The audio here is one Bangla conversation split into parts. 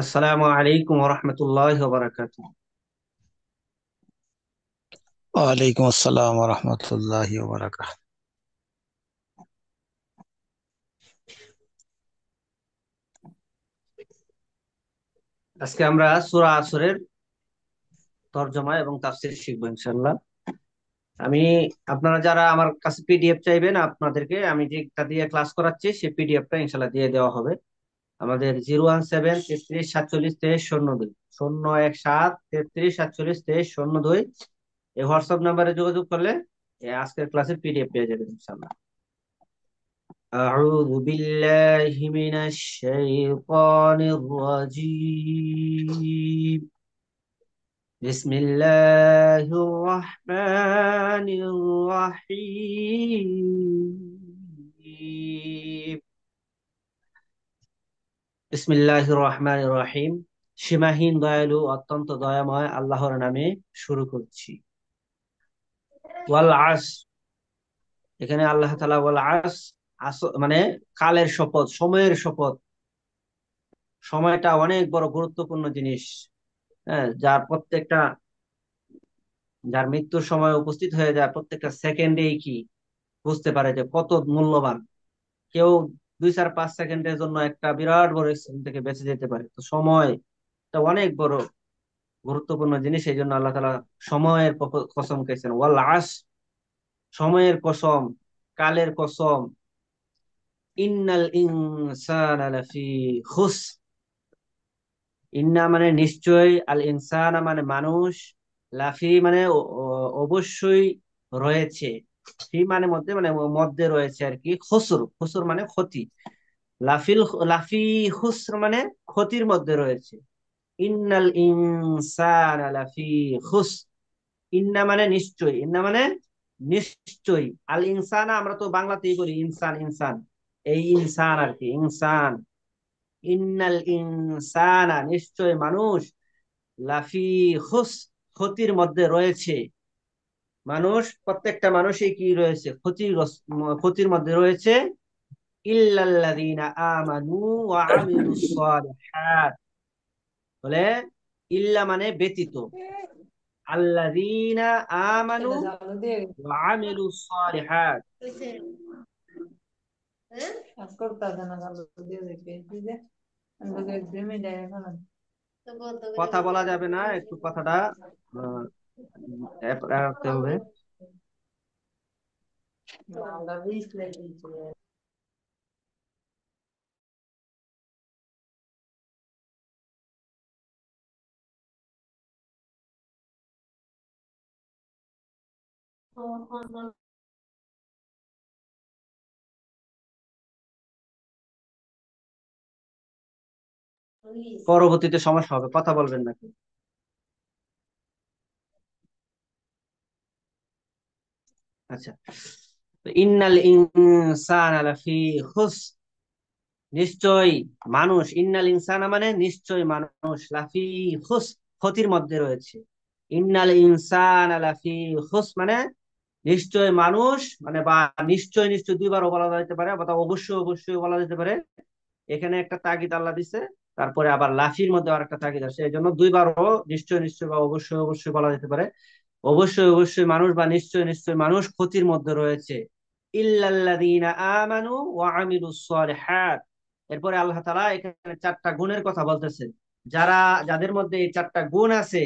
আসসালামু আলাইকুম রহমতুল্লাহ বারাকাত। ওয়ালাইকুম আসসালাম রহমতুল্লাহি ওয়া বারাকাতুহু। আজকে আমরা সূরা আসরের তরজমা এবং তাফসীর শিখবো ইনশাআল্লাহ। আমি আপনারা যারা আমার কাছে পিডিএফ চাইবেন, আপনাদেরকে আমি যেটা দিয়ে ক্লাস করাচ্ছি সেই পিডিএফটা ইনশাআল্লাহ দিয়ে দেওয়া হবে। আমাদের 017 33 47 23 02 017 33 47 23 02 এই হোয়াটসঅ্যাপ নাম্বারে যোগাযোগ করলে আজকের ক্লাসের পিডিএফ পেয়ে যাবেন ইনশাআল্লাহ। أعوذ بالله من الشيطان الرجيم. بسم الله الرحمن الرحيم. بسم الله الرحمن الرحيم. সীমাহীন দয়ালু অত্যন্ত দয়াময় আল্লাহর নামে শুরু করছি। ওয়াল আস, এখানে আল্লাহ তাআলা ওয়াল আস, মানে কালের শপথ, সময়ের শপথ। সময়টা অনেক বড় গুরুত্বপূর্ণ জিনিস। হ্যাঁ, যার মৃত্যুর সময় উপস্থিত হয়ে যায় প্রত্যেকটা সেকেন্ডেই কি বুঝতে পারে যে কত মূল্যবান। কেউ 2 4 5 সেকেন্ডের জন্য একটা বিরাট বড় অ্যাক্সিডেন্ট থেকে বেঁচে যেতে পারে। তো সময় এটা অনেক বড় গুরুত্বপূর্ণ জিনিস, এই জন্য আল্লাহ তাআলা সময়ের কসম খেয়েছেন ওয়াল আস, সময়ের কসম, কালের কসম। ইন্নাল ইনসানা লাফি খুস, ইন্না মানে নিশ্চয়, আল ইনসানা মানে মানুষ, লাফি মানে অবশ্যই রয়েছে, ফি মানে মধ্যে, মানে মধ্যে রয়েছে আর কি। খুসর, খুসর মানে ক্ষতি। লাফিল লাফি খুসর মানে ক্ষতির মধ্যে রয়েছে। ইন্নাল ইনসানা লাফি খুস, ইন্না মানে নিশ্চয়, ইন্না মানে নিশ্চয়। আল ইনসানা আমরা তো বাংলাতেই করি ইনসান, ইনসান, এই ইনসান আর কি, ইনসান। ইন্নাল ইনসানা নিশ্চয় মানুষ, লাফি খুস ক্ষতির মধ্যে রয়েছে। মানুষ, প্রত্যেকটা মানুষই কি রয়েছে, ক্ষতির মধ্যে রয়েছে। ইল্লাল্লাযীনা আমানু ওয়া আমিলুস সালিহাত, বলে ইল্লা মানে ব্যতীত, আল্লাযীনা আমানু ওয়া আমিলুস সালিহাত। কথা বলা যাবে না, একটু কথাটা আহ, রাখতে হবে। পরবর্তীতে সমস্যা হবে, কথা বলবেন নাকি? আচ্ছা, তো ইন্নাল ইনসানা লাফি খুস, নিশ্চয় মানুষ, ইন্নাল ইনসানা মানে নিশ্চয় মানুষ, লাফি খুস ক্ষতির মধ্যে রয়েছে। ইন্নাল ইনসানা লাফি খুস মানে নিশ্চয় মানুষ, মানে বা নিশ্চয়, নিশ্চয় দুইবারও বলা যেতে পারে, বা অবশ্যই অবশ্যই বলা যেতে পারে। এখানে একটা তাগিদ আল্লাহ দিছে, তারপরে আবার লাফির মধ্যে আর একটা তাগিদ আছে, এই জন্য দুইবারও নিশ্চয় নিশ্চয় বা অবশ্যই অবশ্যই বলা যেতে পারে। অবশ্যই অবশ্যই মানুষ বা নিশ্চয় নিশ্চয় মানুষ ক্ষতির মধ্যে রয়েছে। ইল্লাল্লাযীনা আমানু ওয়া আমিলুস সালিহাত, এরপরে আল্লাহ তাআলা এখানে চারটা গুণের কথা বলতেছেন। যারা, যাদের মধ্যে এই চারটা গুণ আছে,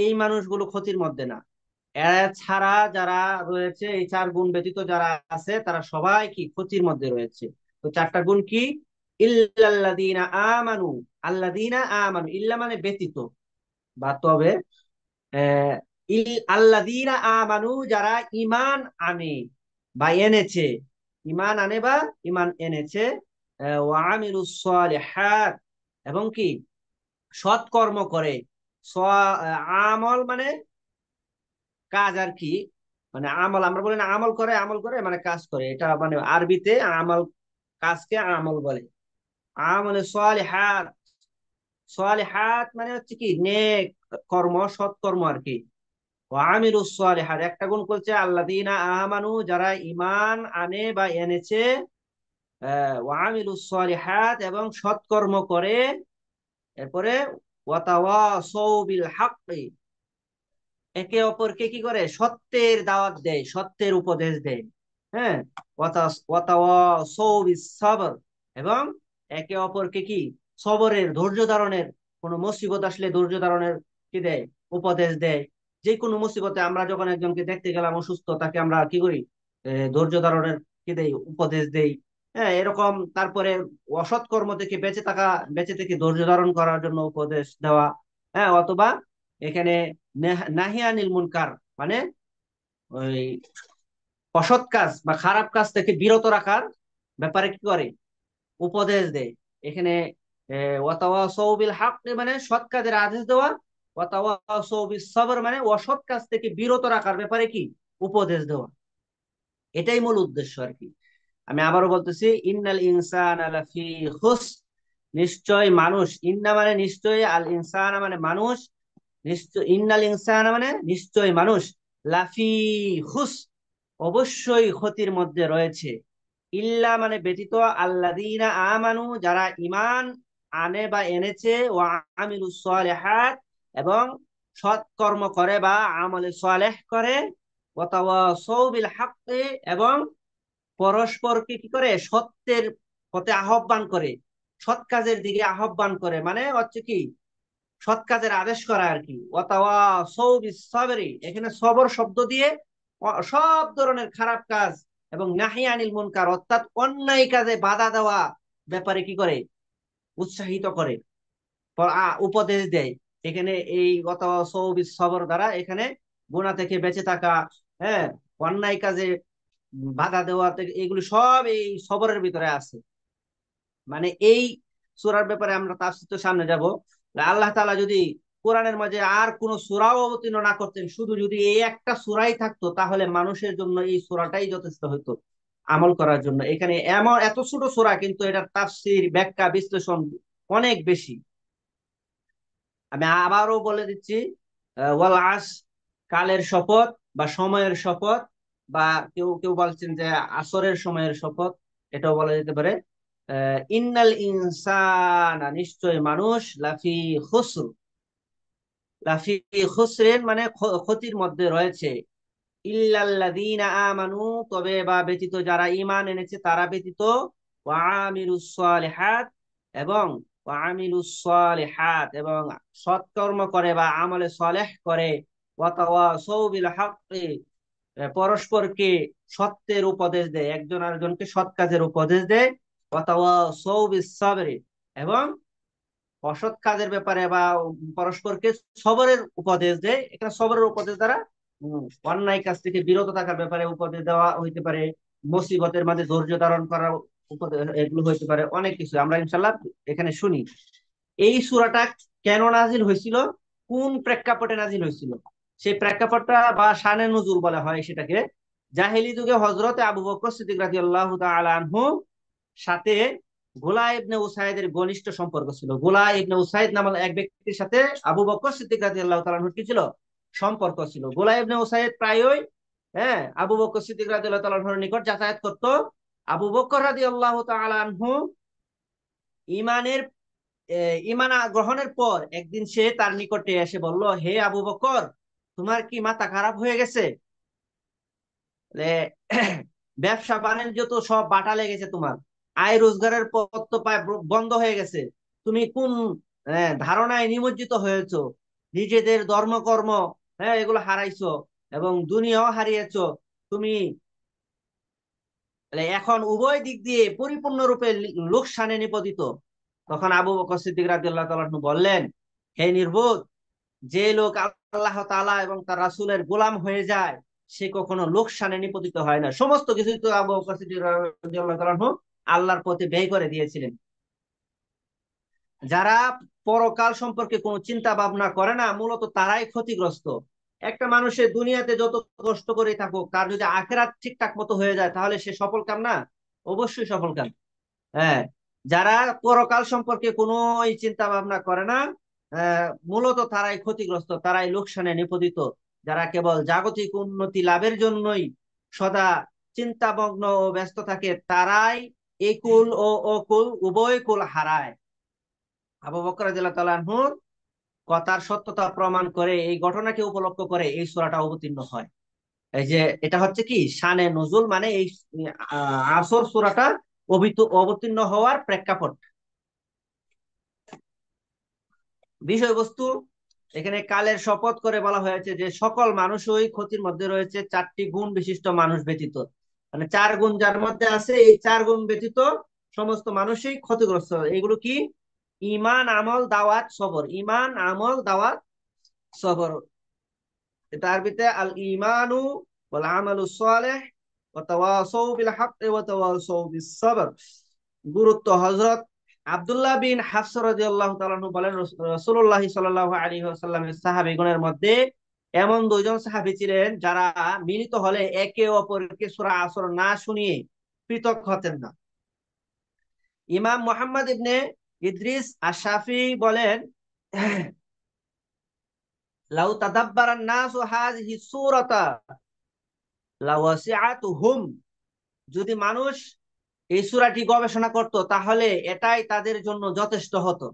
এই মানুষগুলো ক্ষতির মধ্যে না। এছাড়া যারা রয়েছে, এই চার গুণ ব্যতীত যারা আছে তারা সবাই কি ক্ষতির মধ্যে রয়েছে। তো চারটা গুণ কি? ইল্লাল্লাযীনা আমানু, আল্লাযীনা আমানু, ইল্লা মানে ব্যতীত বা তবে, আহ, আল্লাযীনা আমানু যারা ঈমান আনে বা এনেছে, ঈমান আনে বা ঈমান এনেছে। ওয়া আমিলুস সালিহাত, এবং কি সৎকর্ম করে। আমল মানে কাজ আর কি, মানে আমল আমরা বলি না, আমল করে, আমল করে মানে কাজ করে, এটা মানে আরবিতে আমল, কাজকে আমল বলে। আমলে সালিহাত, সালিহাত মানে হচ্ছে কি নেক কর্ম, সৎকর্ম আর কি। ওয়ামিলুস সালিহাত, একটা গুণ করছে আল্লাযীনা আমানু যারা ঈমান আনে বা এনেছে, ওয়ামিলুস সালিহাত এবং সৎকর্ম করে। এরপরে ওয়াতাওয়াসাউ বিল হাক্কি, একে অপরকে কি করে সত্যের দাওয়াত দেয়, সত্যের উপদেশ দেয়। হ্যাঁ, ওয়াতাওয়াসাউ বিস সাবর, এবং একে অপরকে কি সবরের, ধৈর্য ধারণের, কোনো মুসিবত আসলে ধৈর্য ধারণের কি দেয়, উপদেশ দেয়। যে কোনো মুসিবতে আমরা যখন একজনকে দেখতে গেলাম অসুস্থ, তাকে আমরা কি করি, ধৈর্য ধারণের কি দেই, উপদেশ দেই। হ্যাঁ, এরকম। তারপরে অসৎ কর্ম থেকে বেঁচে থাকা, বেঁচে থেকে ধৈর্য ধারণ করার জন্য উপদেশ দেওয়া। হ্যাঁ, অথবা এখানে নাহিয়ানিল মুনকার, মানে ওই অসৎ কাজ বা খারাপ কাজ থেকে বিরত রাখার ব্যাপারে কি করে, উপদেশ দেয়। এখানে ওয়াতাওয়াসাউ বিল হক মানে সৎ কাজের আদেশ দেওয়া, ওয়াতাওয়াসাউ বিস সবর মানে অসৎ কাজ থেকে বিরত রাখার ব্যাপারে কি উপদেশ দেওয়া। এটাই মূল উদ্দেশ্য আর কি। আমি আবারও বলতেছি, ইন্নাল ইনসানা লাফি খুস, নিশ্চয় মানুষ, ইন্না মানে নিশ্চয়, আল ইনসানা মানে মানুষ, নিশ্চয়, ইন্নাল ইনসানা মানে নিশ্চয় মানুষ, লাফি খুস অবশ্যই ক্ষতির মধ্যে রয়েছে, ইল্লা মানে ব্যতীত, আল্লাযীনা আমানু যারা ঈমান আনে বা এনেছে, ওয়া আমিলুস সালিহাত এবং সৎ কর্ম করে বা আমলে সালেহ করে, ওয়া তাওয়াসাউ বিল হাক্কি এবং পরস্পরকে কি করে সত্যের পথে আহ্বান করে, সৎ কাজের দিকে আহ্বান করে, মানে হচ্ছে কি সৎ কাজের আদেশ করা আর কি। ওয়াতাওয়াসাউ বিস সাবরি, এখানে সবর শব্দ দিয়ে সব ধরনের খারাপ কাজ এবং নাহি আনিল মুনকার অর্থাৎ অন্যায় কাজে বাধা দেওয়া ব্যাপারে কি করে, উৎসাহিত করে, উপদেশ দেয়। এখানে এই ওয়াতাওয়াসাউ বিস সবর দ্বারা এখানে গুনাহ থেকে বেঁচে থাকা, হ্যাঁ, অন্যায় কাজে বাধা দেওয়া থেকে, এগুলো সব এই সবরের ভিতরে আছে। মানে এই সূরার ব্যাপারে আমরা তাফসীর তো সামনে যাব। আল্লাহ তাআলা যদি কোরআনের মাঝে আর কোন সূরাও অবতীর্ণ না করতেন, শুধু যদি এই একটা সূরাই থাকতো, তাহলে মানুষের জন্য এই সূরাটাই যথেষ্ট হতো আমল করার জন্য। এখানে এমন এত ছোট সূরা, কিন্তু এটার তাফসীর, ব্যাখ্যা, বিশ্লেষণ অনেক বেশি। আমি আবারও বলে দিচ্ছি, ওয়াল আস, কালের শপথ বা সময়ের শপথ, বা কেউ কেউ বলছেন যে আসরের সময়ের শপথ, এটাও বলা যেতে পারে। ইন্নাল ইনসানা নিশ্চয় মানুষ, লাফি খুসর, লাফি খুসরেন মানে ক্ষতির মধ্যে রয়েছে, ইল্লাল্লাযীনা আমানু তবে বা ব্যতীত যারা ঈমান এনেছে তারা ব্যতীত, ওয়া আমিলুস সালিহাত এবং এবং সৎকর্ম করে বা আমলে সালেহ করে, ওয়া তাওয়াসাউ বিল হাক্কি পরস্পরকে সত্যের উপদেশ দেয়, একজন আরেকজনকে সৎ কাজের উপদেশ দেয়, ওয়া তাওয়াসাউ বিস সাবরি এবং অসৎ কাজের ব্যাপারে বা পরস্পরকে সবরের উপদেশ দেয়। এখানে সবরের উপদেশ দ্বারা অন্যায় কাজ থেকে বিরত থাকার ব্যাপারে উপদেশ দেওয়া হইতে পারে, মুসিবতের মাঝে ধৈর্য ধারণ করার উপদেশ, এগুলো হইতে পারে অনেক কিছু আমরা ইনশাল্লাহ এখানে শুনি। এই সূরাটা কেন নাজিল হয়েছিল, কোন প্রেক্ষাপটে নাজিল হয়েছিল, সেই প্রেক্ষাপটটা বা শানে নুজুল বলা হয় সেটাকে। জাহেলি যুগে হযরত আবু বকর সিদ্দিক রাদিয়াল্লাহু তাআলা আনহু সাথে গোলা ইবনে উসাইদের ঘনিষ্ঠ সম্পর্ক ছিল। গোলা ইবনে উসাইদ নামক এক ব্যক্তির সাথে আবু বকর সিদ্দিক রাদিয়াল্লাহু তাআলা আনহুর কি ছিল, সম্পর্ক ছিল। গোলা ইবনে উসাইদ প্রায়ই, হ্যাঁ, আবু বকর সিদ্দিক রাদিয়াল্লাহু তাআলা আনহুর নিকট যাতায়াত করত। আবু বকর রাদিয়াল্লাহু তাআলা আনহু ইমানের ইমান গ্রহণের পর একদিন সে তার নিকটে এসে বলল, হে আবু বকর, তোমার কি মাথা খারাপ হয়ে গেছে? বলে, ব্যবসা বাণিজ্য তো সব বাটা লেগেছে তোমার, আয় রোজগারের পথ তো প্রায় বন্ধ হয়ে গেছে, তুমি কোন ধারণায় নিমজ্জিত হয়েছো, নিজেদের ধর্মকর্ম, হ্যাঁ, এগুলো হারাইছো এবং দুনিয়াও হারিয়েছো তুমি, এখন উভয় দিক দিয়ে পরিপূর্ণরূপে লোকসানে নিপতিত। তখন আবু বকর সিদ্দিক রাদিয়াল্লাহু তাআলা আনহু বললেন, হে নির্বোধ, যে লোক আল্লাহ তাআলা এবং তার রাসূলের গোলাম হয়ে যায়, সে কখনো লোকসানে নিপতিত হয় না। সমস্ত কিছু তো আবু বকর সিদ্দিক রাদিয়াল্লাহু তাআলা আনহু আল্লাহর পথে ব্যয় করে দিয়েছিলেন। যারা পরকাল সম্পর্কে কোনো চিন্তা ভাবনা করে না, মূলত তারাই ক্ষতিগ্রস্ত। একটা মানুষের দুনিয়াতে যত কষ্ট করে থাকুক, তার যদি আখিরাত ঠিকঠাক মতো হয়ে যায়, তাহলে সে সফল কাম না? অবশ্যই সফল কাম। হ্যাঁ, যারা পরকাল সম্পর্কে কোনো চিন্তা ভাবনা করে না, মূলত তারাই ক্ষতিগ্রস্ত, তারাই লোকসানে নিপতিত। যারা কেবল জাগতিক উন্নতি লাভের জন্যই সদা চিন্তামগ্ন ও ব্যস্ত থাকে, তারাই এই কুল ও অকুল উভয় কুল হারায়। আবু বকর রাদিয়াল্লাহু তাআলা আনহুর কথার সত্যতা প্রমাণ করে, এই ঘটনাকে উপলক্ষ করে এই সূরাটা অবতীর্ণ হয়। এই যে এটা হচ্ছে কি শানে নজুল, মানে এই আসর সূরাটা অবতীর্ণ হওয়ার প্রেক্ষাপট। বিষয়বস্তু, এখানে কালের শপথ করে বলা হয়েছে যে সকল মানুষই ক্ষতির মধ্যে রয়েছে, চারটি গুণ বিশিষ্ট মানুষ ব্যতীত। মানে চার গুণ যার মধ্যে আছে, এই চার গুণ ব্যতীত সমস্ত মানুষই ক্ষতিগ্রস্ত। এগুলো কি? ইমান, আমল, দাওয়াত, সবর। ইমান, আমল, দাওয়াত, সবর। এটা আরবিতে আল ইমানু ওয়াল আমালু সালেহ ওয়া তাওয়াসাউ বিল হাক্কি ওয়া তাওয়াসাউ বিস সবর। গুরুত্ব, হযরত আব্দুল্লাহ বিন হাফস রাদিয়াল্লাহু তাআলা আনহু বলেন, রাসূলুল্লাহ সাল্লাল্লাহু আলাইহি ওয়াসাল্লামের সাহাবীগণের মধ্যে এমন দুইজন সাহাবী ছিলেন যারা মিলিত হলে একে অপরকে সূরা আসর না শুনিয়ে পৃথক হতেন না। ইমাম মুহাম্মদ ইবনে ইদ্রিস আশ-শাফিঈ বলেন, লাউ তাদাব্বারান নাসু হাযিহি সূরাতা লাওয়াসিআতুহুম। যদি মানুষ এই সূরাটি গবেষণা করত তাহলে এটাই তাদের জন্য যথেষ্ট হতো,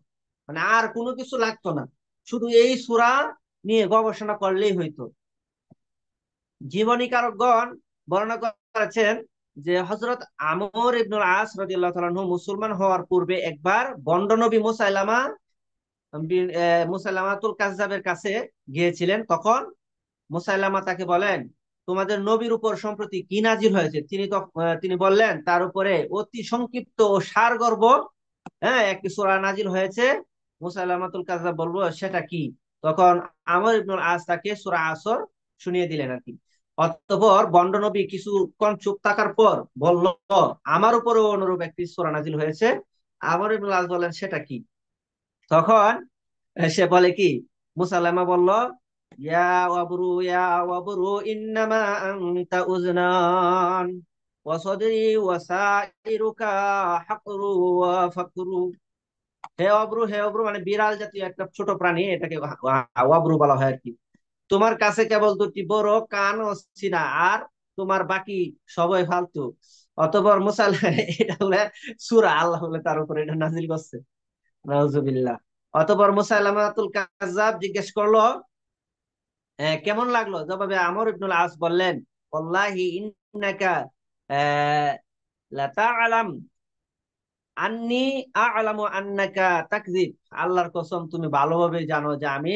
মানে আর কোনো কিছু লাগতো না, শুধু এই সূরা নিয়ে গবেষণা করলেই হইতো। জীবনীকারকগণ বর্ণনা করেছেন যে হযরত আমর ইবনুল আস রাদিয়াল্লাহু তাআলা আনহু মুসলমান হওয়ার পূর্বে একবার বন্ড নবী মুসাইলামাতুল কাযযাবের কাছে গিয়েছিলেন। তখন মুসাইলামা তাকে বলেন, তোমাদের নবীর উপর সম্প্রতি কি নাজিল হয়েছে? তিনি বললেন, তার উপরে অতি সংক্ষিপ্ত ও সারগর্ভ একটি সূরা নাজিল হয়েছে। মুসাইলামাতুল কাযযাব বলবো, সেটা কি? তখন আমর ইবনুল আস তাকে সূরা আসর শুনিয়ে দিলেন আর কি। অতঃপর বন্ড নবী কিছুক্ষণ চুপ থাকার পর বলল, আমার উপরেও অনুরূপ একটি সূরা নাজিল হয়েছে। আমর ইবনুল আস বলেন, সেটা কি? তখন সে বলে কি, মুসাল্লামা বলল, ইয়া ওয়াবরু ইন্নামা আনতা উজনান ওয়া সাদরি ওয়া সাইরুকা হাকরু ওয়া ফাকরু। হে অব্রু মানে বিড়াল জাতীয় একটা ছোট প্রাণী, এটাকে ওয়াবরু বলা হয় আর কি। তোমার কাছে কেবল দুটি বড় কান ও সিনা, আর তোমার বাকি সবাই ফালতু। অতঃপর এটা হলে সূরা আল্লাহ হলে তার উপরে এটা নাজিল করছে। নাউজুবিল্লাহ। অতঃপর মুসাইলামাতুল কাযযাব জিজ্ঞেস করলো, কেমন লাগলো? জবাবে আমর ইবনুল আস বললেন, ওয়াল্লাহি ইন্নাকা লাতা'লাম আন্নী আ'লামু আন্নাকা তাকযিব। আল্লাহর কসম, তুমি ভালোভাবে জানো যে আমি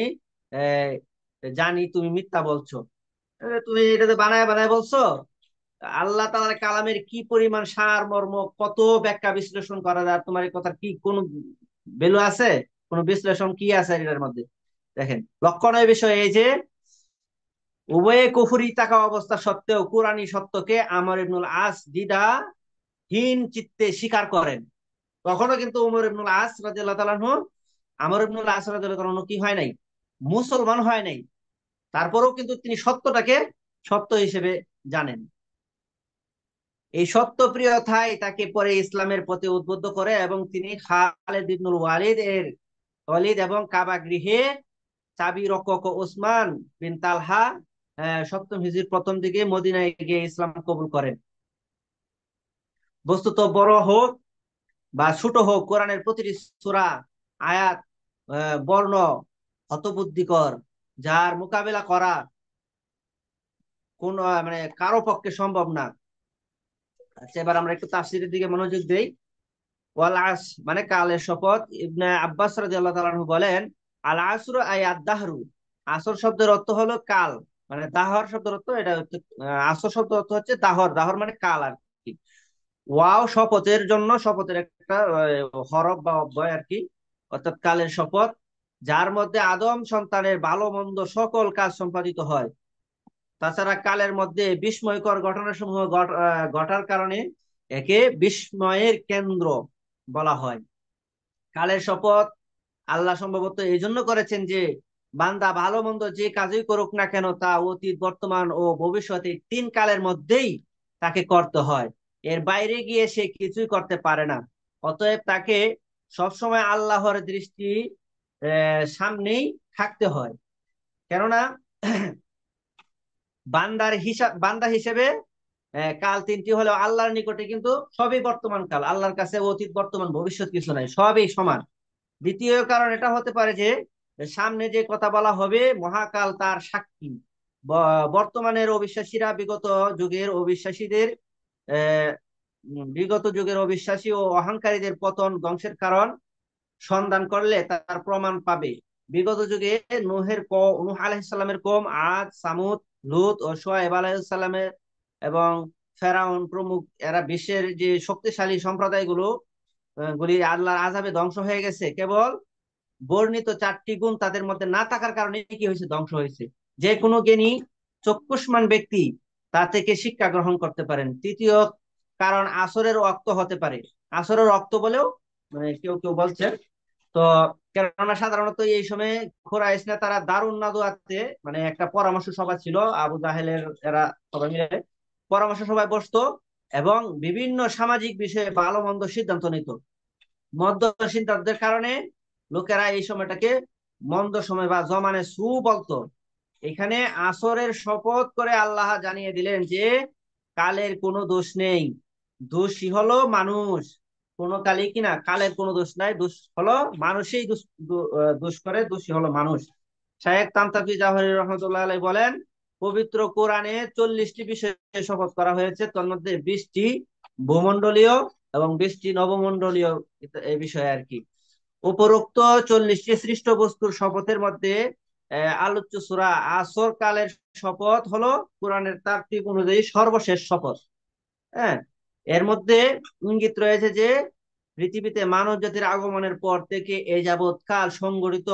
আহ, জানি তুমি মিথ্যা বলছো। তুমি এটাতে বানায় বানায় বলছো। আল্লাহ তাআলার কালামের কি পরিমাণ সার মর্ম, কত ব্যাখ্যা বিশ্লেষণ করা যায়, তোমার এই কথার কি কোনো ভ্যালু আছে? কোন বিশ্লেষণ কি আছে এটার মধ্যে? দেখেন, লক্ষণীয় বিষয় এই যে উভয়ে কুফরি থাকা অবস্থা সত্ত্বেও কুরআনী সত্যকে আমর ইবনুল আস দ্বিধাহীন চিত্তে স্বীকার করেন। তখনও কিন্তু উমর ইবনুল আস রাদিয়াল্লাহু তাআলা আনহু, আমর ইবনুল আস রাদিয়াল্লাহু তাআলা আনহু কি হয় নাই? মুসলমান হয় নাই। তারপরেও কিন্তু তিনি সত্যটাকে সত্য হিসেবে জানেন। এই সত্যপ্রিয়তাই তাকে পরে ইসলামের প্রতি উদ্বুদ্ধ করে এবং তিনি খালিদ ইবনুল ওয়ালিদ এবং কাবা গৃহে চাবি রক্ষক ওসমান বিন তালহা সপ্তম হিজরির প্রথম দিকে মদিনায় গিয়ে ইসলাম কবুল করেন। বস্তুত বড় হোক বা ছোট হোক, কোরআনের প্রতিটি সূরা, আয়াত, বর্ণ হতবুদ্ধিকর, যার মোকাবেলা করা কোন মানে কারো পক্ষে সম্ভব না। আচ্ছা, এবার আমরা একটু তাফসীরের দিকে মনোযোগ দেই। ওয়াল আস মানে কালের শপথ। ইবনে আব্বাস রাদিয়াল্লাহু তাআলা আনহু বলেন, আল আসরু আই আদ-দাহরু। আসর শব্দের অর্থ হলো কাল, মানে দাহর শব্দের অর্থ এটা হচ্ছে, আসর শব্দের অর্থ হচ্ছে দাহর। দাহর মানে কাল আর কি। ওয়াও শপথের জন্য, শপথের একটা হরফ বা অব্যয় আর কি, অর্থাৎ কালের শপথ, যার মধ্যে আদম সন্তানের ভালো মন্দ সকল কাজ সম্পাদিত হয়। তাছাড়া কালের মধ্যে বিস্ময়কর ঘটনাসমূহ ঘটার কারণে একে বিস্ময়ের কেন্দ্র বলা হয়। কালের শপথ আল্লাহ সম্ভবত এই জন্য করেছেন যে বান্দা ভালো মন্দ যে কাজই করুক না কেন তা অতীত, বর্তমান ও ভবিষ্যতে তিন কালের মধ্যেই তাকে করতে হয়। এর বাইরে গিয়ে সে কিছুই করতে পারে না। অতএব তাকে সবসময় আল্লাহর দৃষ্টি সামনেই থাকতে হয়। কেননা বান্দা হিসেবে কাল তিনটি হলেও আল্লাহর নিকটে কিন্তু সবই বর্তমান কাল। আল্লাহর কাছে অতীত, বর্তমান, ভবিষ্যৎ কিছু নাই, সবই সমান। দ্বিতীয় কারণ এটা হতে পারে যে সামনে যে কথা বলা হবে মহাকাল তার সাক্ষী। বর্তমানের অবিশ্বাসীরা আহ, বিগত যুগের অবিশ্বাসী ও অহংকারীদের পতন ধ্বংসের কারণ সন্ধান করলে তার প্রমাণ পাবে। বিগত যুগে নূহ আলাইহিস সালামের কওম আদ, সামুদ, লূত ও শুআয়ব আলাইহিস সালামের এবং ফেরাউন প্রমুখ এরা বিশ্বের যে শক্তিশালী সম্প্রদায়গুলো গুলি আল্লাহর আযাবে ধ্বংস হয়ে গেছে। কেবল বর্ণিত চারটি গুণ তাদের মধ্যে না থাকার কারণে কি হয়েছে, ধ্বংস হয়েছে। যে কোনো জ্ঞানী চক্ষুষ্মান ব্যক্তি তা থেকে শিক্ষা গ্রহণ করতে পারেন। তৃতীয় কারণ আসরের রক্ত হতে পারে। আসরের রক্ত বলেও মানে কেউ কেউ বলছেন। তো কেননা সাধারণত এই সময় খোরাইশরা তারা দারুন নাদুয়াতে মানে একটা পরামর্শ সভা ছিল, আবু জাহেলের এরা সবাই মিলে পরামর্শ সভায় বসতো এবং বিভিন্ন সামাজিক বিষয়ে ভালো মন্দ সিদ্ধান্ত নিত। মন্দ সিদ্ধান্তের কারণে লোকেরা এই সময়টাকে মন্দ সময় বা জমানে সু বলতো। এখানে আসরের শপথ করে আল্লাহ জানিয়ে দিলেন যে কালের কোনো দোষ নেই, দোষী হলো মানুষ। কোনো কালে কিনা কালের কোনো দোষ নাই, দোষ হলো মানুষই দোষ করে, দোষী হলো মানুষ। শায়েখ তানতাফি জাহরি রহমতুল্লাহ আলাই বলেন, পবিত্র কোরআনে 40টি বিষয়ে শপথ করা হয়েছে, তার মধ্যে 20টি ভূমণ্ডলীয় এবং 20টি নবমণ্ডলীয় এই বিষয়ে আর কি। উপরোক্ত 40টি সৃষ্ট বস্তুর শপথের মধ্যে আলোচ্য সূরা আসর কালের শপথ হলো কোরআনের তারতিব অনুযায়ী সর্বশেষ শপথ। হ্যাঁ, এর মধ্যে ইঙ্গিত রয়েছে যে পৃথিবীতে মানব জাতির আগমনের পর থেকে এ যাবৎ কাল সংঘটিত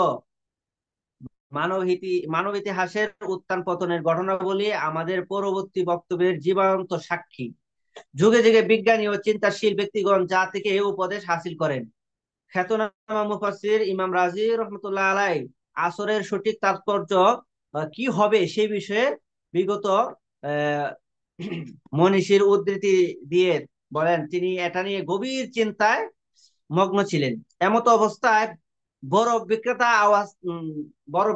মানব ইতিহাসের উত্থান পতনের ঘটনাবলী আমাদের পরবর্তী বক্তব্যের জীবন্ত সাক্ষী। যুগে যুগে বিজ্ঞানী ও চিন্তাশীল ব্যক্তিগণ যা থেকে এই উপদেশ হাসিল করেন। খ্যাতনামা মুফাসসির ইমাম রাজি রহমতুল্লাহ আলাই আসরের সঠিক তাৎপর্য কি হবে সেই বিষয়ে বিগত আহ মনীষীর উদ্ধৃতি দিয়ে বলেন তিনি এটা নিয়ে গভীর চিন্তায় মগ্ন ছিলেন। এমত অবস্থায় বড়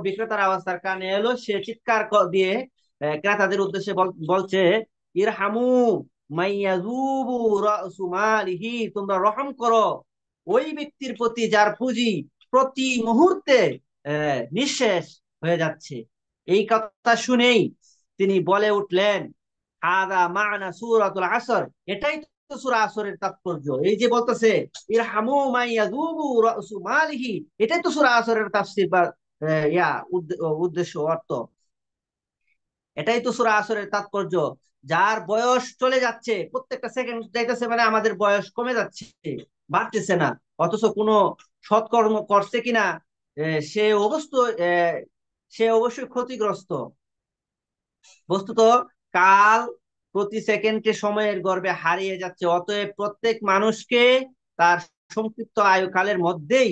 বিক্রেতার আওয়াজ তার কানে এলো। সে চিৎকার দিয়ে ক্রেতাদের উদ্দেশ্যে বলছে, ইরহামু মাইয়াযুবু রাসু মালিহি, তোমরা রহম করো ওই ব্যক্তির প্রতি যার পুঁজি প্রতি মুহূর্তে নিঃশেষ হয়ে যাচ্ছে। এই কথা শুনেই তিনি বলে উঠলেন, হাদা মা'না সূরাতুল আসর, এটাই তো সূরা আসরের তাৎপর্য। এই যে বলতেছে ইরহামু মাইয়াযুবু রাসু মালিহি, এটাই তো সূরা আসরের তাফসীর বা উদ্দেশ্য অর্থ। এটাই তো সূরা আসরের তাৎপর্য। যার বয়স চলে যাচ্ছে, প্রত্যেকটা সেকেন্ড যাইতেছে মানে আমাদের বয়স কমে যাচ্ছে, বাড়তেছে না। অথচ কোনো সৎকর্ম করছে কিনা আহ, সে অবস্থ আহ, সে অবশ্যই ক্ষতিগ্রস্ত। বস্তুত কাল প্রতি সেকেন্ডে সময়ের গর্ভে হারিয়ে যাচ্ছে। অতএব প্রত্যেক মানুষকে তার সংক্ষিপ্ত আয়ুকালের মধ্যেই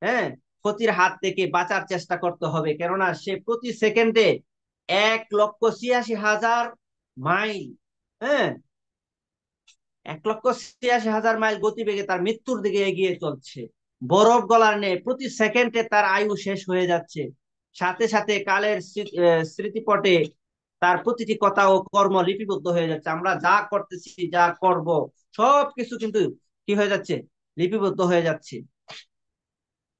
হ্যাঁ ক্ষতির হাত থেকে বাঁচার চেষ্টা করতে হবে। কেননা সে প্রতি সেকেন্ডে 1,86,000 মাইল, হ্যাঁ 1,86,000 মাইল গতিবেগে তার মৃত্যুর দিকে এগিয়ে চলছে। বরফ গলার ন্যায় প্রতি সেকেন্ডে তার আয়ু শেষ হয়ে যাচ্ছে। সাথে সাথে কালের স্মৃতিপটে তার প্রতিটি কথা ও কর্ম লিপিবদ্ধ হয়ে যাচ্ছে। আমরা যা করতেছি, যা করব, সবকিছু কিন্তু কি হয়ে যাচ্ছে, লিপিবদ্ধ হয়ে যাচ্ছে।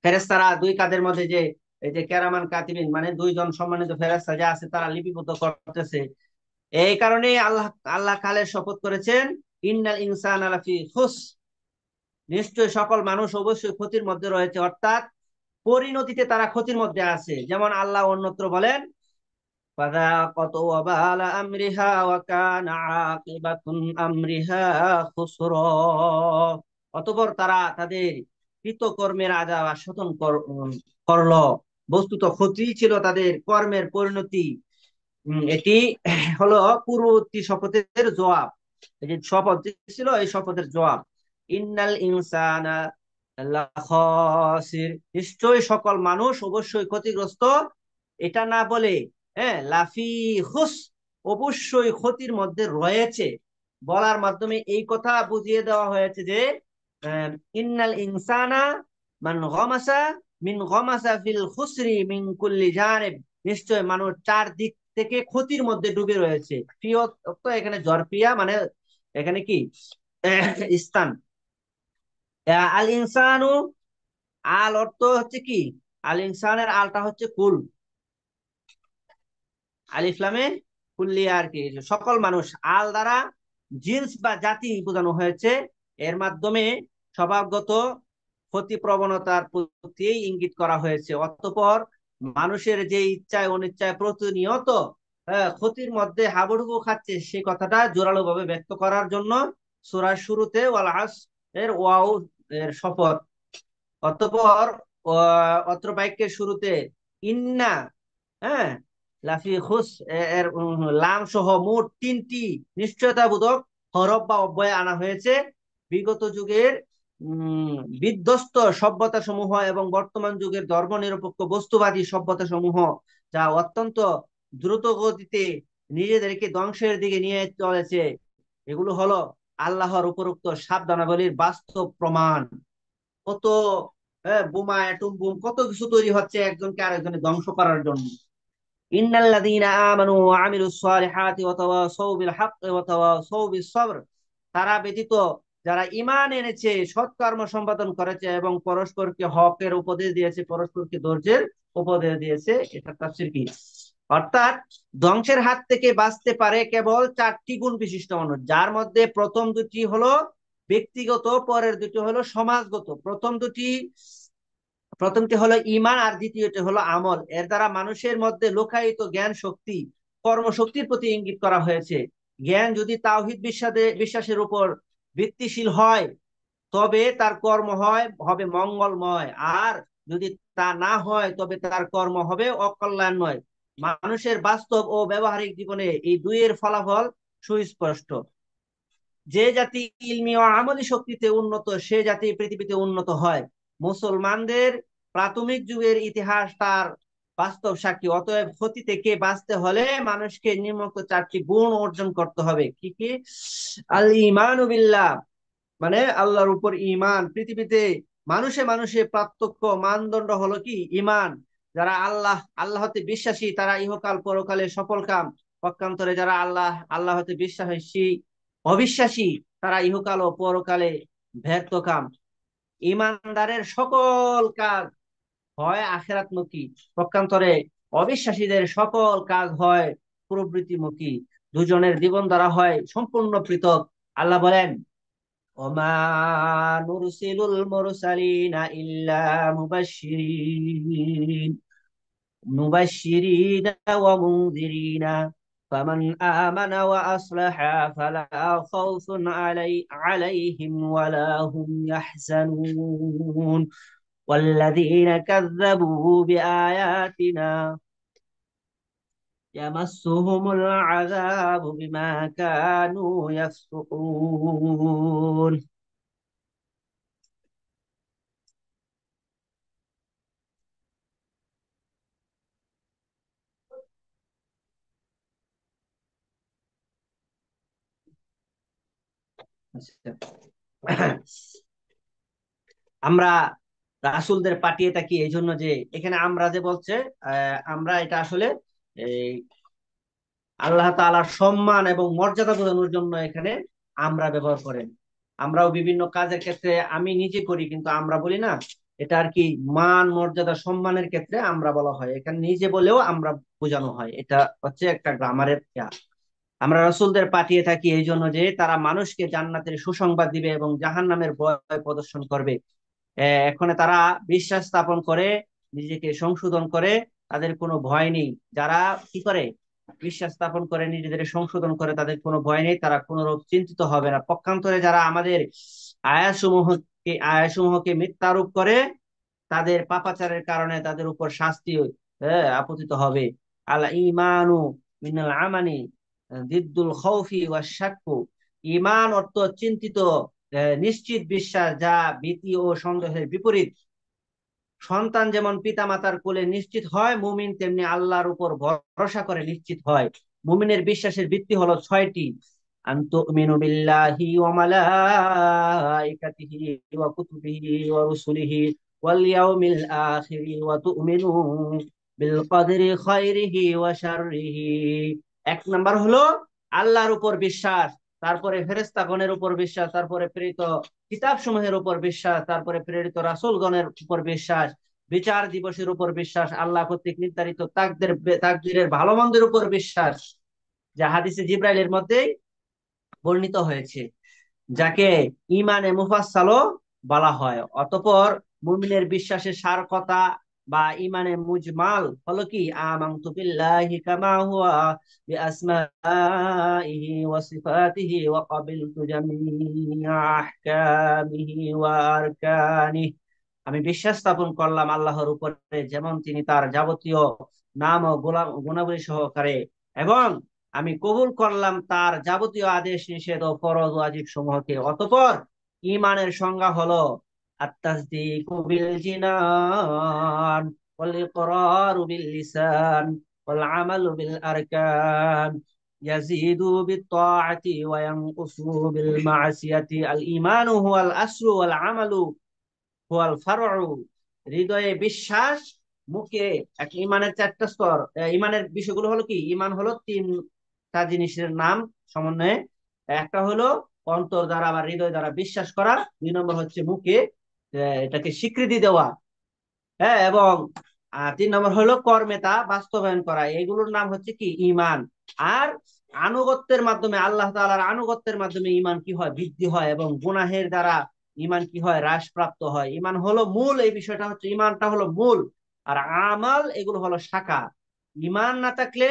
ফেরেশতারা দুই কাঁধের মধ্যে যে এই যে কেরামান কাতিবিন মানে দুইজন সম্মানিত ফেরেশতা যা আছে তারা লিপিবদ্ধ করতেছে। এই কারণে আল্লাহ আল্লাহ কালের শপথ করেছেন, ইন্নাল ইনসানা লাফি খুস, নিশ্চয় সকল মানুষ অবশ্যই ক্ষতির মধ্যে রয়েছে, অর্থাৎ পরিণতিতে তারা ক্ষতির মধ্যে আছে। যেমন আল্লাহ অন্যত্র বলেন, ফাযাকাত ওয়াবালা আমরিহা ওয়া কানা আকিবাতুন আমরিহা খুসরা, অতঃপর তারা তাদের কৃতকর্মের আযাব আস্বাদন করলো। বস্তুত ক্ষতি ছিল তাদের কর্মের পরিণতি। এটি হলো পূর্ববর্তী শপথের জবাব। এই যে শপথ ছিল এই শপথের জবাব। ইন্নাল ইনসানা লাখাসির, নিশ্চয়ই সকল মানুষ অবশ্যই ক্ষতিগ্রস্ত। এটা না বলে লাফি খুস, অবশ্যই ক্ষতির মধ্যে রয়েছে বলার মাধ্যমে এই কথা বুঝিয়ে দেওয়া হয়েছে যে আহ, ইন্নাল ইনসানা মান গামাসা মিন গামাসা ফিল খুসরি মিন কুল্লি জানিব, নিশ্চয় মানুষ চার দিক থেকে ক্ষতির মধ্যে ডুবে রয়েছে। প্রিয় তো এখানে জরপিয়া মানে এখানে কি স্থান। আল ইনসানু আল অর্থ হচ্ছে কি, আল ইনসানের আলটা হচ্ছে কুল, আলিফ লামে কুল্লিয়া আর কি, সকল মানুষ। আল দ্বারা জিন্স বা জাতি বোঝানো হয়েছে। এর মাধ্যমে স্বভাবগত ক্ষতি প্রবণতার প্রতি ইঙ্গিত করা হয়েছে। অতঃপর মানুষের যে ইচ্ছায় অনিচ্ছায় প্রতিনিয়ত ক্ষতির মধ্যে হাবুডুবু খাচ্ছে, সেই কথাটা জোরালো ভাবে ব্যক্ত করার জন্য সূরার শুরুতে ওয়াল আসর এর ওয়াও এর শপথ। অতঃপর অত্র বাক্যের শুরুতে ইন্না, হ্যাঁ, লাফি খুস এর লাম সহ মোট তিনটি নিশ্চয়তাবোধক হরফ বা অব্যয় আনা হয়েছে। বিগত যুগের বিধ্বস্ত সভ্যতা সমূহ এবং বর্তমান যুগের ধর্মনিরপেক্ষ বস্তুবাদী সভ্যতা সমূহ, যা অত্যন্ত দ্রুত গতিতে নিজেদেরকে ধ্বংসের দিকে নিয়ে চলেছে, এগুলো হলো আল্লাহর উপরোক্ত সাবধানাবলীর বাস্তব প্রমাণ। কত বোমা, অ্যাটম বুম, কত কিছু তৈরি হচ্ছে একজনকে আরেকজনের ধ্বংস করার জন্য। ইন্নাল্লাযীনা আমানু ওয়া আমিলুস সালিহাতি ওয়া তাওয়াসাউ বিল হাক্কি ওয়া তাওয়াসাউ বিস সবর, তারা ব্যতীত যারা ঈমান এনেছে, সৎকর্ম সম্পাদন করেছে এবং পরস্পরকে হকের উপদেশ দিয়েছে, পরস্পরকে ধৈর্যের উপদেশ দিয়েছে। এটা তাফসীর কি? অর্থাৎ ধ্বংসের হাত থেকে বাঁচতে পারে কেবল চারটি গুণ বিশিষ্ট মানুষ, যার মধ্যে প্রথম দুটি হলো ব্যক্তিগত, পরের দুটি হলো সমাজগত। প্রথমটি হলো ঈমান আর দ্বিতীয়টি হলো আমল। এর দ্বারা মানুষের মধ্যে লুকায়িত জ্ঞান শক্তি, কর্মশক্তির প্রতি ইঙ্গিত করা হয়েছে। জ্ঞান যদি তাওহীদ বিশ্বাসের উপর ভিত্তিশীল হয়, তবে তার কর্ম হবে মঙ্গলময়। আর যদি তা না হয়, তবে তার কর্ম হবে অকল্যাণময়। মানুষের বাস্তব ও ব্যবহারিক জীবনে এই দুইয়ের ফলাফল সুস্পষ্ট। যে জাতি ইলমি ও আমলি শক্তিতে উন্নত, সে জাতি পৃথিবীতে উন্নত হয়। মুসলমানদের প্রাথমিক যুগের ইতিহাস তার বাস্তব সাক্ষী। অতএব ক্ষতি থেকে বাঁচতে হলে মানুষকে নিম্নোক্ত চারটি গুণ অর্জন করতে হবে। কি কি? আল ঈমানু বিল্লাহ, মানে আল্লাহর উপর ঈমান। পৃথিবীতে মানুষে মানুষে পার্থক্য মানদণ্ড হলো কি? ঈমান। যারা আল্লাহতে বিশ্বাসী, তারা ইহকাল পরকালে সফল কাম। পক্ষান্তরে যারা আল্লাহতে বিশ্বাসী অবিশ্বাসী, তারা ইহকাল ও পরকালে ব্যর্থ কাম। ইমানদারের সকল কাজ হয় আখিরাতমুখী, পক্ষান্তরে অবিশ্বাসীদের সকল কাজ হয় প্রবৃত্তিমুখী। দুজনের জীবন দ্বারা হয় সম্পূর্ণ পৃথক। আল্লাহ বলেন, ওমা নুরসিলুল মুরসালিনা ইল্লা মুবাশশিরিনা ওয়া মুনযিরিনা ফামান আমানা ওয়া আসলাহা ফালা খাউফুন আলাইহিম ওয়ালা হুম ইয়াহজানুন والذين كذبوا بآياتنا يمسهم العذاب بما كانوا يفسقون। আমরা রাসূলদের পাঠিয়ে থাকি এই জন্য যে, এখানে আমরা যে বলছে, আমরা এটা আসলে এই আল্লাহ তাআলার সম্মান এবং মর্যাদা বোঝানোর জন্য এখানে আমরা ব্যবহার করেন। আমরাও বিভিন্ন কাজের ক্ষেত্রে আমি নিজে করি, কিন্তু আমরা বলি না। এটা আর কি মান মর্যাদা সম্মানের ক্ষেত্রে আমরা বলা হয়, এখানে নিজে বলেও আমরা বোঝানো হয়। এটা হচ্ছে একটা গ্রামারের ইয়া। আমরা রাসূলদের পাঠিয়ে থাকি এই জন্য যে, তারা মানুষকে জান্নাতের সুসংবাদ দিবে এবং জাহান্নামের ভয় প্রদর্শন করবে। এখন তারা বিশ্বাস স্থাপন করে, নিজেকে সংশোধন করে, তাদের কোনো ভয় নেই। যারা কি করে? বিশ্বাস স্থাপন করে, নিজেদের সংশোধন করে, তাদের কোনো ভয় নেই, তারা কোনো রূপ চিন্তিত হবে না। পক্ষান্তরে যারা আমাদের আয়াসমূহকে মিথ্যারোপ করে, তাদের পাপাচারের কারণে তাদের উপর শাস্তি আপতিত হবে। আল ইমানু মিনাল আমানি দিদ্দুল খাউফি ওয়াশ শাক্কু। ঈমান অর্থ চিন্তিত, নিশ্চিত বিশ্বাস, যা ভীতি ও সন্দেহের বিপরীত। সন্তান যেমন পিতামাতার কোলে নিশ্চিত হয়, মুমিন তেমনি আল্লাহর উপর ভরসা করে নিশ্চিত হয়। মুমিনের বিশ্বাসের ভিত্তি হলো ছয়টি: আন তুমিনু বিল্লাহি ওয়া মালাইকাতিহি ওয়া কুতুবিহি ওয়া রুসুলিহি ওয়াল ইয়াউমিল আখির ওয়া তুমিনু বিল কদরি খায়রিহি ওয়া শাররিহি। এক নাম্বার হলো আল্লাহর উপর বিশ্বাস, তারপরে ফেরেশতাগণের উপর বিশ্বাস, তারপরে প্রেরিত কিতাব সমূহের উপর বিশ্বাস, তারপরে প্রেরিত রাসূলগণের উপর বিশ্বাস, বিচার দিবসের উপর বিশ্বাস, আল্লাহ কর্তৃক নির্ধারিত তাকদীরের ভালো মন্দের উপর বিশ্বাস, যা হাদিসে জিব্রাইলের মধ্যেই বর্ণিত হয়েছে, যাকে ইমানে মুফাসসালও বলা হয়। অতঃপর মুমিনের বিশ্বাসের সার কথা বা ইমানে মুজমাল হলো কি, আমানতু বিল্লাহি কামা হুয়া বিআসমাইহি ওয়া সিফাতিহি ওয়া ক্বাবিলতু জামিআ আহকামিহি ওয়া আরকানিহি। আমি বিশ্বাস স্থাপন করলাম আল্লাহর উপরে, যেমন তিনি তার যাবতীয় নাম ও গুণাবলী সহকারে, এবং আমি কবুল করলাম তার যাবতীয় আদেশ নিষেধ ও ফরজ ওয়াজিব সমূহকে। অতঃপর ঈমানের সংজ্ঞা হলো আত-তাসদীকু বিল জিনান ওয়াল ইকরারু বিল লিসান ওয়াল আমালু বিল আরকান ইয়াজিদু বিত তাআতি ওয়া ইয়ানকুসু বিল মা'সিয়াতি। আল ঈমানু হুয়াল আসলু ওয়াল আমালু হুয়াল ফারউ। হৃদয়ে বিশ্বাস, মুখে এক ইমানের চারটা স্তর। ইমানের বিষয়গুলো হলো কি, ইমান হলো তিনটা জিনিসের নাম সমন্বয়ে। একটা হলো অন্তর দ্বারা বা হৃদয় দ্বারা বিশ্বাস করা, দুই নম্বর হচ্ছে মুখে এটাকে স্বীকৃতি দেওয়া, হ্যাঁ, এবং তিন নম্বর হলো কর্মে তা বাস্তবায়ন করা। এগুলোর নাম হচ্ছে কি, ইমান। আর আনুগত্যের মাধ্যমে, আল্লাহ তাআলার আনুগত্যের মাধ্যমে ইমান কি হয়, বৃদ্ধি হয়, এবং গুনাহের দ্বারা ইমান কি হয়, হ্রাস প্রাপ্ত হয়। ইমান হলো মূল, এই বিষয়টা হচ্ছে, ইমানটা হলো মূল, আর আমাল এগুলো হলো শাখা। ইমান না থাকলে,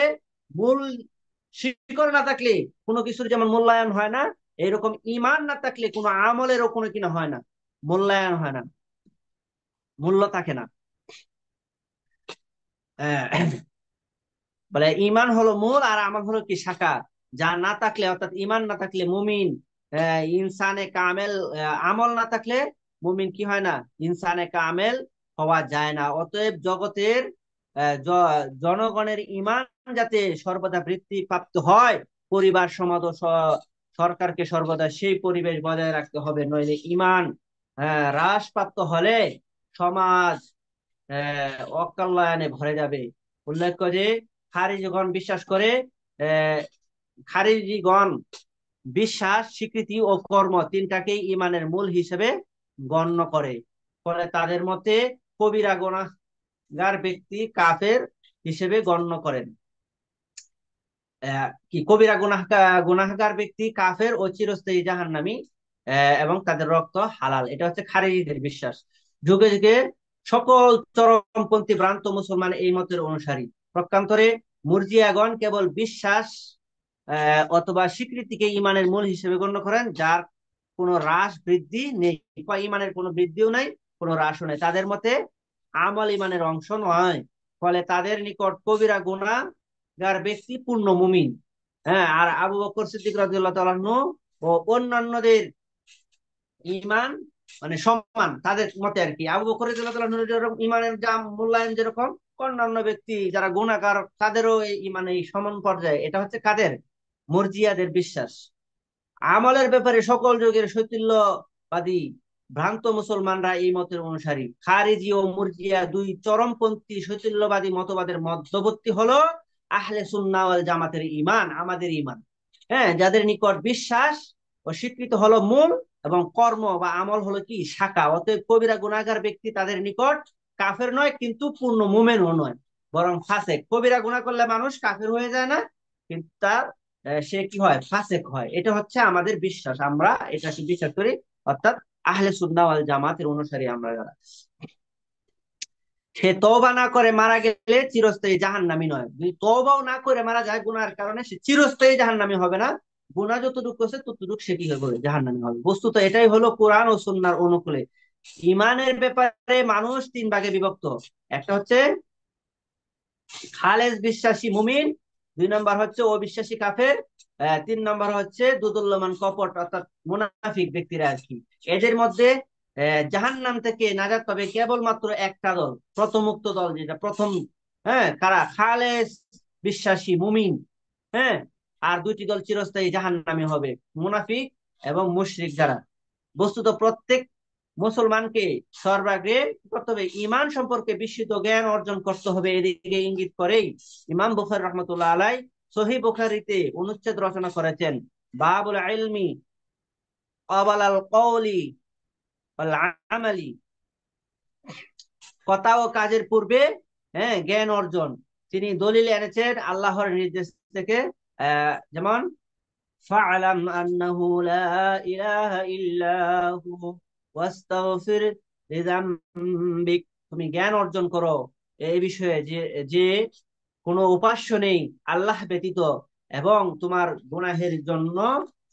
মূল শিকড় না থাকলে কোনো কিছুর যেমন মূল্যায়ন হয় না, এইরকম ইমান না থাকলে কোনো আমলেরও কোনো কিনা হয় না, মূল্যায়ন হয় না, মূল্য থাকে না। বলে ইমান হলো মূল আর আমল হলো কি, শাখা। যা না থাকলে, অর্থাৎ ইমান না থাকলে মুমিন, ইনসানে কামেল, আমল না থাকলে মুমিন কি হয় না, ইনসানে কামেল হওয়া যায় না। অতএব জগতের জনগণের ইমান যাতে সর্বদা বৃদ্ধি প্রাপ্ত হয়, পরিবার সমাজ ও সরকারকে সর্বদা সেই পরিবেশ বজায় রাখতে হবে, নইলে ইমান হ্রাসপ্রাপ্ত হলে সমাজ অকল্যাণে ভরে যাবে। উল্লেখ্য যে খারিজগণ বিশ্বাস করে, আহ, খারিজিগণ বিশ্বাস, স্বীকৃতি ও কর্ম তিনটাকেই ইমানের মূল হিসেবে গণ্য করে। ফলে তাদের মতে কবিরা গুনাহগার ব্যক্তি কাফের হিসেবে গণ্য করেন। কি, কবিরা গুনাহগার ব্যক্তি কাফের ও চিরস্থায়ী জাহান্নামী, এবং তাদের রক্ত হালাল। এটা হচ্ছে খারিজিদের বিশ্বাস। যুগে যুগে সকল চরমপন্থী ভ্রান্ত মুসলমান এই মতের অনুসারী। প্রকান্তরে মুরজিয়াগণ কেবল বিশ্বাস অথবা স্বীকৃতিকে ইমানের মূল হিসেবে গণ্য করেন, যার কোনো হ্রাস বৃদ্ধি নেই, বা ইমানের কোনো বৃদ্ধিও নাই, কোনো হ্রাসও নেই। তাদের মতে আমল ইমানের অংশ নয়। ফলে তাদের নিকট কবিরা গুনাহগার ব্যক্তি পূর্ণ মুমিন। হ্যাঁ, আর আবু বকর সিদ্দিক রাদিয়াল্লাহু তাআলা আনহু ও অন্যান্যদের ইমান মানে সমান, তাদের মতে আর কি। আবু বকর রাদিয়াল্লাহু তাআলা আনহুর যেরকম ইমানের যা মূল্যায়ন, যেরকম অন্যান্য ব্যক্তি যারা গুনাহগার তাদেরও এই ইমানে এই সমান পর্যায়ে। এটা হচ্ছে কাদের, মুরজিয়াদের বিশ্বাস। আমলের ব্যাপারে সকল যুগের শৈথিল্যবাদী ভ্রান্ত মুসলমানরা এই মতের অনুসারী। খারিজি ও মুরজিয়া দুই চরমপন্থী শৈথিল্যবাদী মতবাদের মধ্যবর্তী হলো আহলে সুন্নাহ ওয়াল জামাতের ইমান, আমাদের ইমান। হ্যাঁ, যাদের নিকট বিশ্বাস ও স্বীকৃত হলো মূল, এবং কর্ম বা আমল হলো কি, শাখা। অতএব কবিরা গুনাহগার ব্যক্তি তাদের নিকট কাফের নয়, কিন্তু পূর্ণ মুমিনও নয়, বরং ফাসেক। কবিরা গুনাহ করলে মানুষ কাফের হয়ে যায় না, কিন্তু তার সে কি হয়, ফাসেক হয়। এটা হচ্ছে আমাদের বিশ্বাস, আমরা এটাকে বিশ্বাস করি। অর্থাৎ আহলে সুন্নাহ ওয়াল জামাতের অনুসারী আমরা যারা, সে তওবা না করে মারা গেলে চিরস্থায়ী জাহান্নামী নয়। যদি তওবাও না করে মারা যায় গুনার কারণে, সে চিরস্থায়ী জাহান্নামী হবে না। গুনাহ যতটুকু করছে ততটুকু সে কি হবে, জাহান্নামী হবে। বস্তুত এটাই হলো কোরআন ও সুন্নাহর অনুকূলে। ইমানের ব্যাপারে মানুষ তিন ভাগে বিভক্ত। একটা হচ্ছে খালেজ বিশ্বাসী মুমিন, দুই নম্বর হচ্ছে অবিশ্বাসী কাফের, তিন নম্বর হচ্ছে দুদুল্যমান কপট অর্থাৎ মুনাফিক ব্যক্তিরা আর কি। এদের মধ্যে জাহান্নাম থেকে নাজাত পাবে কেবলমাত্র একটা দল, প্রথম উক্ত দল, যেটা প্রথম। হ্যাঁ, কারা, খালেজ বিশ্বাসী মুমিন। হ্যাঁ, আর দুইটি দল চিরস্থায়ী জাহান্নামী হবে, মুনাফিক এবং মুশরিক যারা। বস্তুত প্রত্যেক মুসলমানকে সর্বাগ্রে কি করতে হবে, ইমান সম্পর্কে বিশুদ্ধ জ্ঞান অর্জন করতে হবে। এদিকে ইঙ্গিত করেই ইমাম বুখারী রাহমাতুল্লাহ আলাই সহিহ বুখারীতে অনুচ্ছেদ রচনা করেছেন, বাবুল ইলমি ক্বাবালাল কওলি ওয়াল আমালি, কথা ও কাজের পূর্বে জ্ঞান অর্জন। তিনি দলিল এনেছেন আল্লাহর নির্দেশ থেকে, যেমন ফা'লাম আন্নাহু লা ইলাহা ইল্লা হু ওয়াস্তাগফির লিযামবিক, তুমি জ্ঞান অর্জন করো এই বিষয়ে যে যে কোনো উপাস্য নেই আল্লাহ ব্যতীত, এবং তোমার গুনাহের জন্য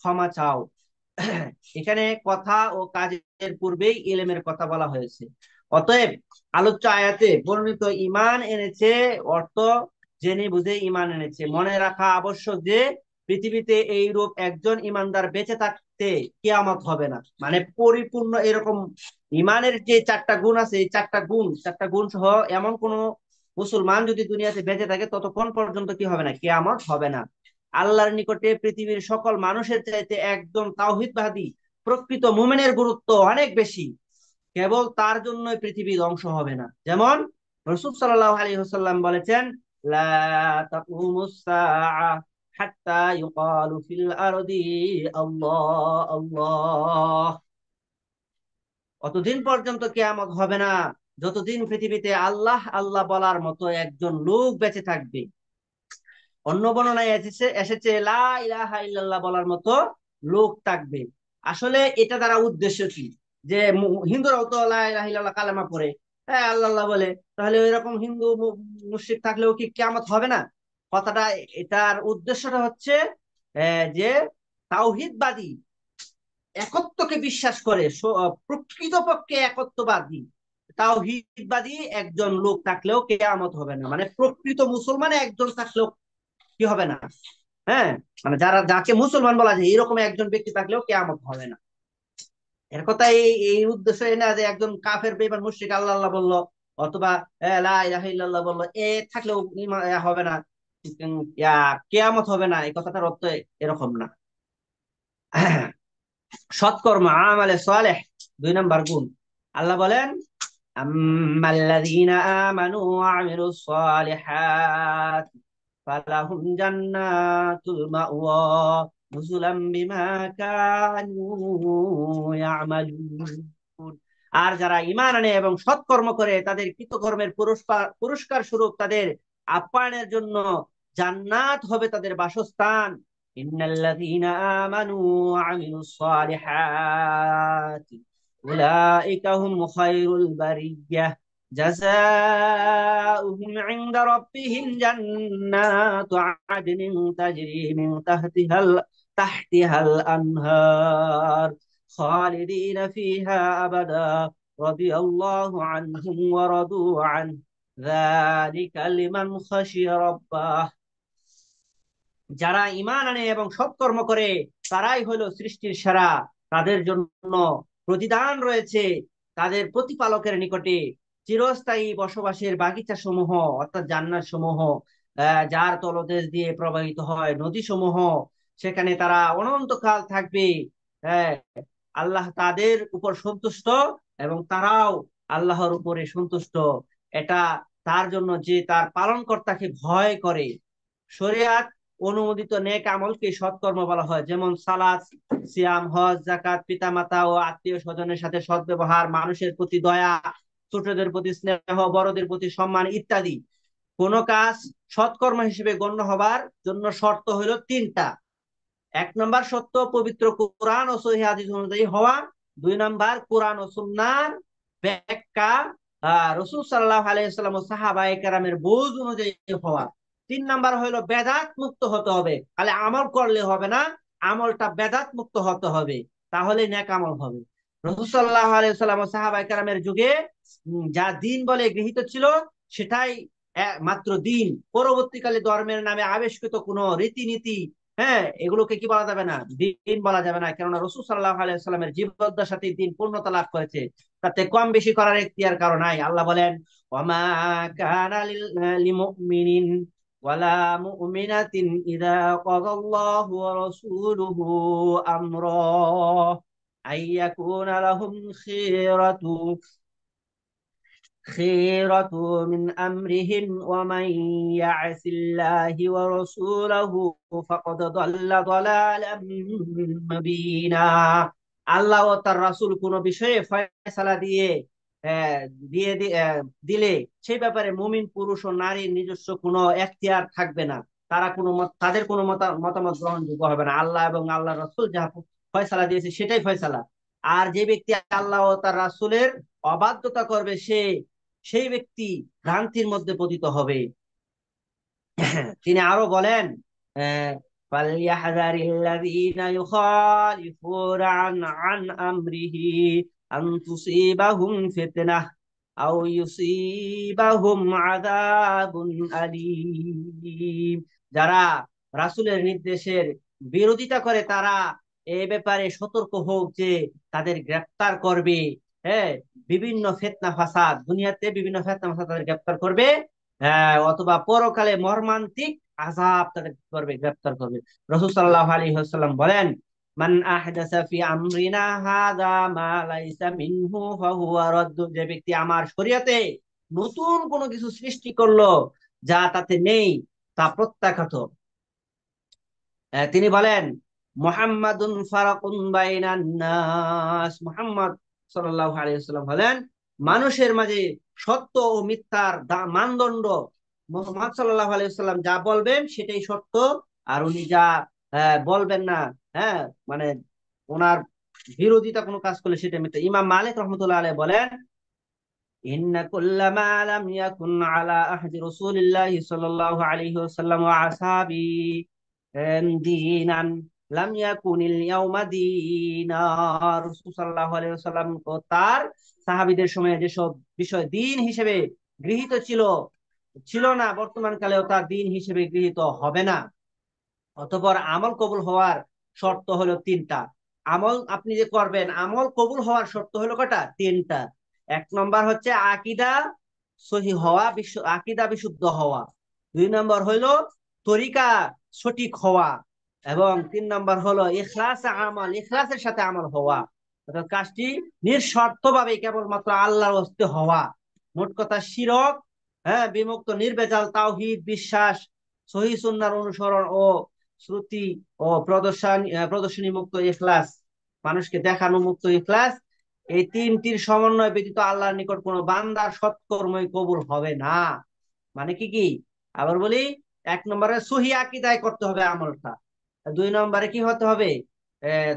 ক্ষমা চাও। এখানে কথা ও কাজের পূর্বেই ইলমের কথা বলা হয়েছে। অতএব আলোচ্য আয়াতে বর্ণিত ঈমান এনেছে অর্থ জেনে বুঝে ঈমান এনেছে। মনে রাখা আবশ্যক যে পৃথিবীতে এইরূপ একজন ঈমানদার বেঁচে থাকতে কিয়ামত হবে না, মানে পরিপূর্ণ এরকম ঈমানের যে চারটা গুণ আছে, এই চারটা গুণ সহ এমন কোন মুসলমান যদি দুনিয়াতে বেঁচে থাকে ততক্ষণ পর্যন্ত কি হবে না, কিয়ামত হবে না। আল্লাহর নিকটে পৃথিবীর সকল মানুষের চাইতে একজন তাওহীদবাদী প্রকৃত মুমিনের গুরুত্ব অনেক বেশি। কেবল তার জন্যই পৃথিবী ধ্বংস হবে না। যেমন রাসূল সাল্লাল্লাহু আলাইহি ওয়াসাল্লাম বলেছেন, লা তাকুমুস সাআ হাত্তা ইউকালু ফিল আরদি আল্লাহ আল্লাহ, অতদিন পর্যন্ত কিয়ামত হবে না যতদিন পৃথিবীতে আল্লাহ আল্লাহ বলার মতো একজন লোক বেঁচে থাকবে। অন্য বর্ণনায় এসেছে লা ইলাহা ইল্লাল্লাহ বলার মতো লোক থাকবে। আসলে এটা দ্বারা উদ্দেশ্য কি, যে হিন্দুরাও তো লা ইলাহা ইল্লাল্লাহ কালেমা পড়ে, হ্যাঁ আল্লাহ আল্লাহ বলে, তাহলে এরকম হিন্দু মুশরিক থাকলেও কি কিয়ামত হবে না? কথাটা, এটার উদ্দেশ্যটা হচ্ছে যে তাওহীদবাদী, একত্বকে বিশ্বাস করে, প্রকৃতপক্ষে একত্ববাদী তাওহীদবাদী একজন লোক থাকলেও কিয়ামত হবে না, মানে প্রকৃত মুসলমান একজন থাকলেও কি হবে না, হ্যাঁ, মানে যাকে মুসলমান বলা যায় এরকম একজন ব্যক্তি থাকলেও কিয়ামত হবে না। এর কথা এই এই উদ্দেশ্য না যে একজন কাফের বেঈমান মুশরিক আল্লাহ আল্লাহ বললো, অথবা লা ইলাহা ইল্লাল্লাহ বললো, থাকলেও হবে না, কিয়ামত হবে না, এই কথাটার অর্থ এরকম না। সৎকর্ম আমালে সালেহ, 2 নম্বর গুণ। আল্লাহ বলেন, আম্মাল্লাযীনা আমানু ওয়া আমিলুস সালিহাত ফালাহুম জান্নাতুল মাওয়া নুজুলাম বিমা কানু ইয়ামালুন। আর যারা ঈমান আনে এবং সৎকর্ম করে তাদের কৃতকর্মের পুরস্কার স্বরূপ তাদের আপ্যায়নের জন্য জান্নাত হবে তাদের বাসস্থান। ইন্নাল্লাযীনা আমানু ওয়া আমিলুস সালিহাত উলাইকা হুম খায়রুল বারিয়্যাহ জাযাউহুম ইনদা রাব্বিহিম জান্নাতু আদনিন তাজরি মিন তাহতিহাল আনহার খালিদিনা ফিহা আবাদা রাদিয়াল্লাহু আনহুম ওয়া রাদু আনহু যালিকা লিমান খাশিয়া রাব্বাহ। যারা ঈমান আনে এবং সৎকর্ম করে তারাই হলো সৃষ্টির সেরা, তাদের জন্য প্রতিদান রয়েছে তাদের প্রতিপালকের নিকটে চিরস্থায়ী বসবাসের বাগিচা সমূহ, অর্থাৎ জান্নাত সমূহ, যার তলদেশ দিয়ে প্রবাহিত হয় নদী সমূহ, সেখানে তারা অনন্তকাল থাকবে। হ্যাঁ, আল্লাহ তাদের উপর সন্তুষ্ট এবং তারাও আল্লাহর উপরে সন্তুষ্ট। এটা তার জন্য যে তার পালনকর্তাকে ভয় করে। শরিয়াত অনুমোদিত নেক আমলকে সৎকর্ম বলা হয়, যেমন সালাত, সিয়াম, হজ, যাকাত, পিতামাতা ও আত্মীয় স্বজনের সাথে সদ্ব্যবহার, মানুষের প্রতি দয়া, ছোটদের প্রতি স্নেহ, বড়দের প্রতি সম্মান ইত্যাদি। কোন কাজ সৎকর্ম হিসেবে গণ্য হবার জন্য শর্ত হইল 3টা। 1 নম্বর সত্য পবিত্র কোরআন ও সহিহ হাদিস অনুযায়ী হওয়া। 2 নম্বর কোরআন ও সুন্নাহর ব্যাখ্যা রাসূল সাল্লাল্লাহু আলাইহি ওয়াসাল্লাম ও সাহাবায়ে কেরামের বুঝ অনুযায়ী হওয়া। 3 নম্বর হলো বেদাত মুক্ত হতে হবে, খালি আমল করলে হবে না, আমলটা বেদাত মুক্ত হতে হবে, তাহলে নেক আমল হবে। রাসূল সাল্লাল্লাহু আলাইহি ওয়াসাল্লাম ও সাহাবায়ে কেরামের যুগে যা দিন বলে গৃহীত ছিল সেটাই মাত্র দিন। পরবর্তীকালে ধর্মের নামে আবিষ্কৃত কোনো রীতিনীতি, হ্যাঁ, এগুলোকে কি বলা যাবে না, দিন বলা যাবে না, কেননা রাসূল সাল্লাল্লাহু আলাইহি ওয়াসাল্লামের জীবদ্দশার সাথে দিন পূর্ণতা লাভ করেছে, তাতে কম বেশি করার এখতিয়ার কারো নাই। আল্লাহ বলেন, ওয়ামা কানা লিমুমিনিন ওয়ালা মুমিনাতিন ইযা কাযাল্লাহু ওয়া রাসূলুহু আমরা আইয়াকুনা লাহুম খিরাতু خيرة من أمرهم ومن يعص الله ورسوله فقد ضل ضلالا مبينا। আল্লাহ ও তার রাসূল কোন বিষয়ে ফয়সালা আহ, দিলে সেই ব্যাপারে মুমিন পুরুষ ও নারীর নিজস্ব কোনো এখতিয়ার থাকবে না। তারা তাদের কোনো মতামত গ্রহণযোগ্য হবে না। আল্লাহ এবং আল্লাহ রাসূল যা ফয়সালা দিয়েছে সেটাই ফয়সালা। আর যে ব্যক্তি আল্লাহ ও তার রাসূলের অবাধ্যতা করবে সেই ব্যক্তি ভ্রান্তির মধ্যে পতিত হবে। তিনি আরো বলেন, আহ, فَلْيَحْذَرِ الَّذِينَ يُخَالِفُونَ عَنْ أَمْرِهِ أَنْ تُصِيبَهُمْ فِتْنَةٌ أَوْ يُصِيبَهُمْ عَذَابٌ أَلِيمٌ। যারা রাসূলের নির্দেশের বিরোধিতা করে তারা এ ব্যাপারে সতর্ক হোক যে তাদের গ্রেফতার করবে। হ্যাঁ, বিভিন্ন ফিতনা ফাসাদ, দুনিয়াতে বিভিন্ন ফিতনা ফাসাদ তাদের গ্রেফতার করবে। হ্যাঁ, অথবা পরকালে মর্মান্তিক আযাব তাদের করবে, গ্রেফতার করবে। রাসূল সাল্লাল্লাহু আলাইহি ওয়াসাল্লাম বলেন, মান আহদাসা ফি আমরিনা হাযা মা লাইসা মিনহু ফাহুয়া রাদ্দু। যে ব্যক্তি আমার শরীয়তে নতুন কোনো কিছু সৃষ্টি করলো যা তাতে নেই, তা প্রত্যাখ্যাত। তিনি বলেন, মুহাম্মাদুন ফারাকুন বাইনান নাস। মুহাম্মদ সাল্লাল্লাহু আলাইহি ওয়াসাল্লাম হলেন মানুষের মাঝে সত্য ও মিথ্যার মানদণ্ড। মুহাম্মদ সাল্লাল্লাহু আলাইহি ওয়াসাল্লাম যা বলবেন সেটাই সত্য, আর উনি যা বলবেন না, হ্যাঁ, মানে ওনার বিরোধিতা কোনো কাজ করলে সেটা মিথ্যা। ইমাম মালিক রহমতুল্লাহ আলাইহি বলেন, ইন্না কুল্লামা লাম ইয়াকুন আলা আহদি রাসূলিল্লাহি সাল্লাল্লাহু আলাইহি ওয়াসাল্লাম ওয়া আসহাবি দিনান লাম ইয়াকুনিল ইয়াউমা দীনা। রাসূল সাল্লাল্লাহু আলাইহি ওয়াসাল্লাম ও তার সাহাবীদের সময়ে যেসব বিষয় দিন হিসেবে গৃহীত ছিল ছিল না, বর্তমান কালেও তার দিন হিসেবে গৃহীত হবে না। অতঃপর আমল কবুল হওয়ার শর্ত হলো তিনটা। আমল আপনি যে করবেন, আমল কবুল হওয়ার শর্ত হলো কটা? তিনটা। এক নম্বর হচ্ছে আকীদা সহি হওয়া, আকীদা বিশুদ্ধ হওয়া। দুই নম্বর হইলো তরিকা সঠিক হওয়া, এবং তিন নম্বর হলো ইখলাস আমল, ইখলাসের সাথে আমল হওয়া। অর্থাৎ কাজটি নিঃস্বার্থভাবে কেবলমাত্র আল্লাহর হস্তে হওয়া। মোট কথা শিরক, হ্যাঁ, বিমুক্ত নির্ভেজাল তাওহীদ বিশ্বাস, সহি সুন্নাহর অনুসরণ ও শ্রুতি ও প্রদর্শনী মুক্ত ইখলাস, মানুষকে দেখানো মুক্ত ইখলাস। এই তিনটির সমন্বয় ব্যতীত আল্লাহর নিকট কোনো বান্দার সৎকর্মই কবুল হবে না। মানে কি কি? আবার বলি, এক নম্বরে সহি আকীদায় করতে হবে আমলটা। দুই নম্বরে কি হতে হবে?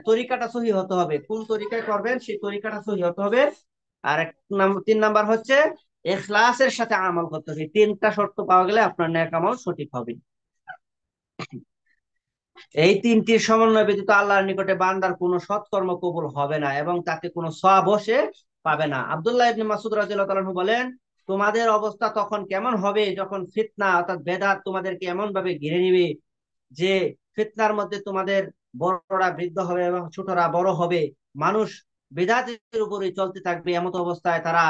তরিকাটা সহি হতে হবে, কোন তরিকায় করবেন সেই তরিকাটা সহি হতে হবে। আর তিন নাম্বার হচ্ছে ইখলাসের সাথে আমল করতে হবে। তিনটা শর্ত পাওয়া গেলে আপনার নেক আমল সঠিক হবে। এই তিনটির সমন্বয় ব্যতীত আল্লাহর নিকটে বান্দার কোনো সৎকর্ম কবুল হবে না এবং তাতে কোনো সওয়াব সে পাবে না। আব্দুল্লাহ ইবনে মাসউদ রাদিয়াল্লাহু তাআলা বলেন, তোমাদের অবস্থা তখন কেমন হবে যখন ফিতনা অর্থাৎ বেদাত তোমাদেরকে এমন ভাবে ঘিরে নিবে যে ফিতনার মধ্যে তোমাদের বড়রা বৃদ্ধ হবে এবং ছোটরা বড় হবে। মানুষ বেদাতের উপরে চলতে থাকবে, এমত অবস্থায় তারা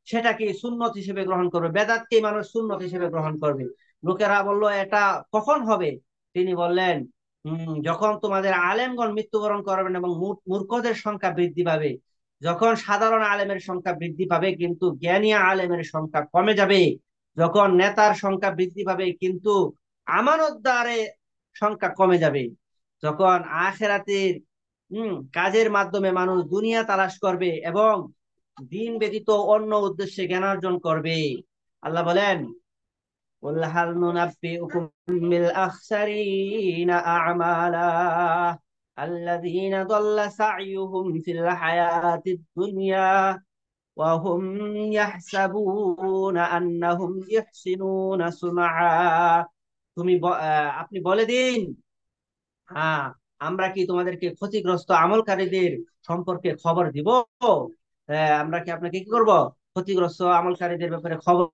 সেটাকে সুন্নত হিসেবে গ্রহণ করবে, বেদাতকে মানুষ সুন্নত হিসেবে গ্রহণ করবে। লোকেরা বলল, এটা কখন হবে? তিনি বললেন, যখন তোমাদের আলেমগণ মৃত্যুবরণ করবেন এবং মূর্খদের সংখ্যা বৃদ্ধি পাবে। যখন সাধারণ আলেমের সংখ্যা বৃদ্ধি পাবে কিন্তু জ্ঞানী আলেমের সংখ্যা কমে যাবে। যখন নেতার সংখ্যা বৃদ্ধি পাবে কিন্তু আমানতদারের সংখ্যা কমে যাবে। যখন আখিরাতের কাজের মাধ্যমে মানুষ দুনিয়া তালাশ করবে এবং দিন ব্যতীত অন্য উদ্দেশ্যে জ্ঞানার্জন করবে। আল্লাহ বলেন, قل هل ننبئكم بالأخسرين أعمالا الذين ضل سعيهم في الحياة الدنيا وهم يحسبون أنهم يحسنون صنعا। আপনি বলে দিন, হ্যাঁ, আমরা কি তোমাদেরকে ক্ষতিগ্রস্ত আমলকারীদের সম্পর্কে খবর দিব? আমরা কি আপনাকে কি করব? ক্ষতিগ্রস্ত আমলকারীদের ব্যাপারে খবর